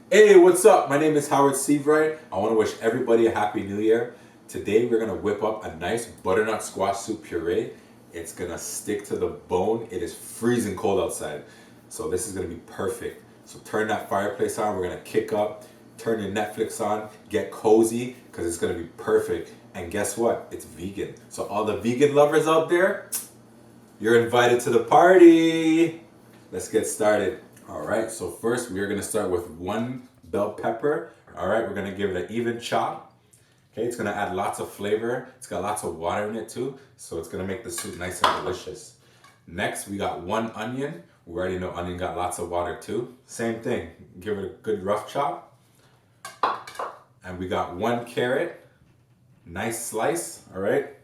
Hey, what's up? My name is Howard Seivright. I want to wish everybody a happy new year. Today we're going to whip up a nice butternut squash soup puree. It's going to stick to the bone. It is freezing cold outside. So this is going to be perfect. So turn that fireplace on. We're going to kick up. Turn your Netflix on. Get cozy because it's going to be perfect. And guess what? It's vegan. So all the vegan lovers out there, you're invited to the party. Let's get started. All right, so first we are gonna start with one bell pepper. All right, we're gonna give it an even chop. Okay, it's gonna add lots of flavor. It's got lots of water in it too, so it's gonna make the soup nice and delicious. Next, we got one onion. We already know onion got lots of water too. Same thing, give it a good rough chop. And we got one carrot, nice slice, all right?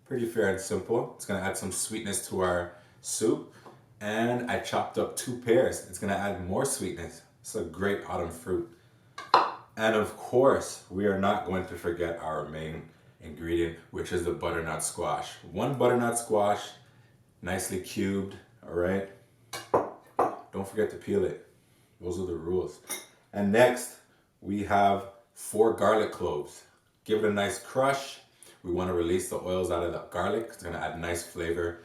Pretty fair and simple. It's gonna add some sweetness to our soup. And I chopped up two pears. It's gonna add more sweetness. It's a great autumn fruit. And of course, we are not going to forget our main ingredient, which is the butternut squash. One butternut squash, nicely cubed, all right? Don't forget to peel it. Those are the rules. And next, we have 4 garlic cloves. Give it a nice crush. We want to release the oils out of the garlic. It's gonna add nice flavor.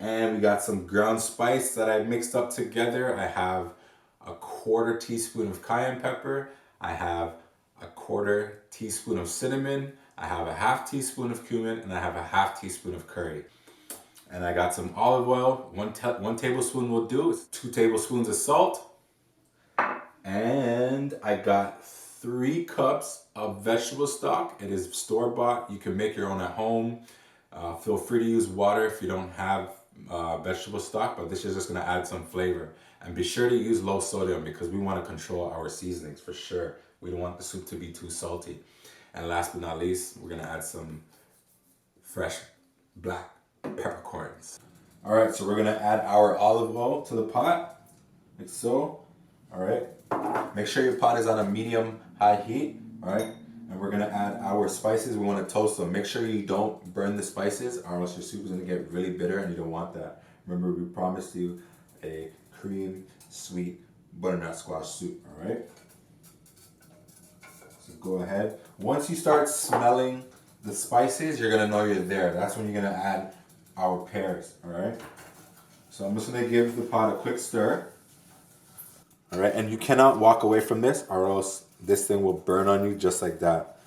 And we got some ground spice that I mixed up together. I have a 1/4 teaspoon of cayenne pepper. I have a 1/4 teaspoon of cinnamon. I have a 1/2 teaspoon of cumin, and I have a 1/2 teaspoon of curry. And I got some olive oil. One tablespoon will do. It's 2 tablespoons of salt. And I got 3 cups of vegetable stock. It is store-bought. You can make your own at home. Feel free to use water if you don't have vegetable stock, but this is just gonna add some flavor. And be sure to use low sodium because we wanna control our seasonings for sure. We don't want the soup to be too salty. And last but not least, we're gonna add some fresh black peppercorns. All right, so we're gonna add our olive oil to the pot, like so. All right, make sure your pot is on a medium-high heat, all right? And we're gonna add our spices. We wanna toast them. Make sure you don't burn the spices or else your soup is gonna get really bitter and you don't want that. Remember, we promised you a cream, sweet butternut squash soup, all right? So go ahead. Once you start smelling the spices, you're gonna know you're there. That's when you're gonna add our pears, all right? So I'm just gonna give the pot a quick stir. All right, and you cannot walk away from this or else this thing will burn on you just like that.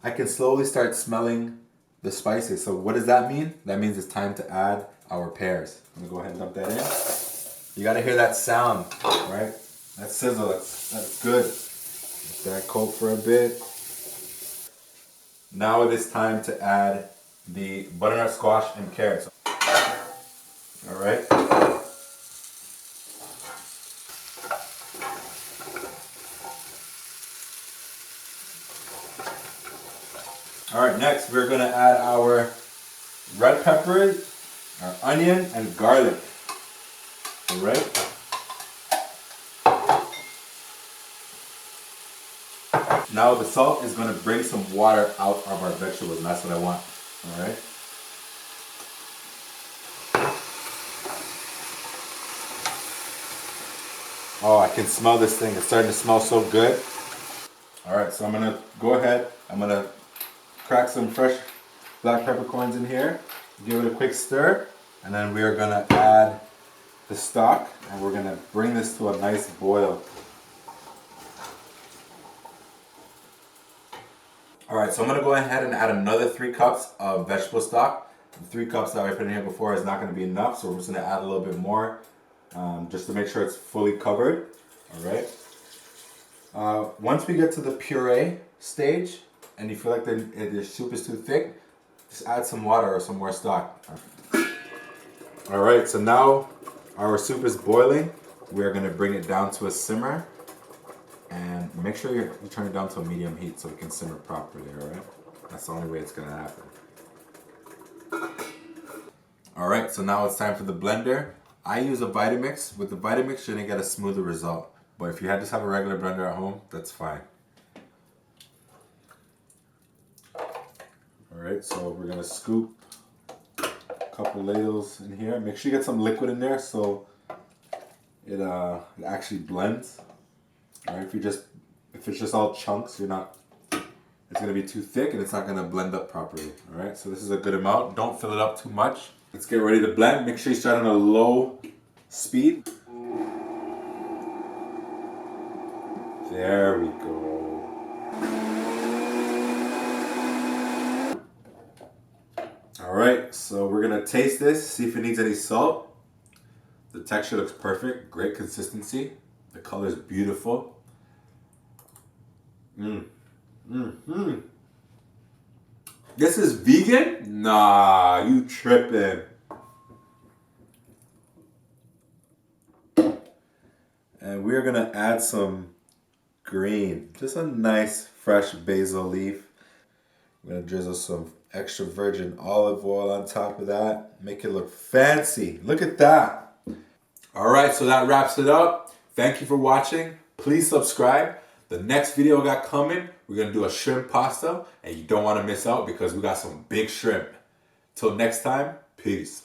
I can slowly start smelling the spices. So what does that mean? That means it's time to add our pears. I'm gonna go ahead and dump that in. You gotta hear that sound, right? That sizzle, that's good. Let that coat for a bit. Now it is time to add the butternut squash and carrots. All right. All right, next we're gonna add our red peppers, our onion, and garlic. All right. Now the salt is gonna bring some water out of our vegetables, and that's what I want. All right. Oh, I can smell this thing. It's starting to smell so good. All right, so I'm gonna go ahead. I'm gonna crack some fresh black peppercorns in here. Give it a quick stir, and then we are gonna add the stock, and we're gonna bring this to a nice boil. All right, so I'm gonna go ahead and add another 3 cups of vegetable stock. The 3 cups that I put in here before is not gonna be enough, so we're just gonna add a little bit more just to make sure it's fully covered. All right. Once we get to the puree stage, and you feel like the soup is too thick, just add some water or some more stock. All right, so now our soup is boiling. We're gonna bring it down to a simmer. And make sure you turn it down to a medium heat so it can simmer properly, all right? That's the only way it's gonna happen. All right, so now it's time for the blender. I use a Vitamix. With the Vitamix, you're gonna get a smoother result. But if you just have a regular blender at home, that's fine. All right, so we're gonna scoop a couple ladles in here. Make sure you get some liquid in there so it actually blends. All right, if it's just all chunks, it's gonna be too thick and it's not gonna blend up properly. All right, so this is a good amount. Don't fill it up too much. Let's get ready to blend. Make sure you start on a low speed. There we go. All right, so we're gonna taste this, see if it needs any salt. The texture looks perfect, great consistency. The color is beautiful. This is vegan? Nah, you tripping. And we're gonna add some green, just a nice fresh basil leaf. We're gonna drizzle some extra virgin olive oil on top of that. Make it look fancy. Look at that. All right, so that wraps it up. Thank you for watching. Please subscribe. The next video we got coming, we're gonna do a shrimp pasta, and you don't wanna miss out because we got some big shrimp. Till next time, peace.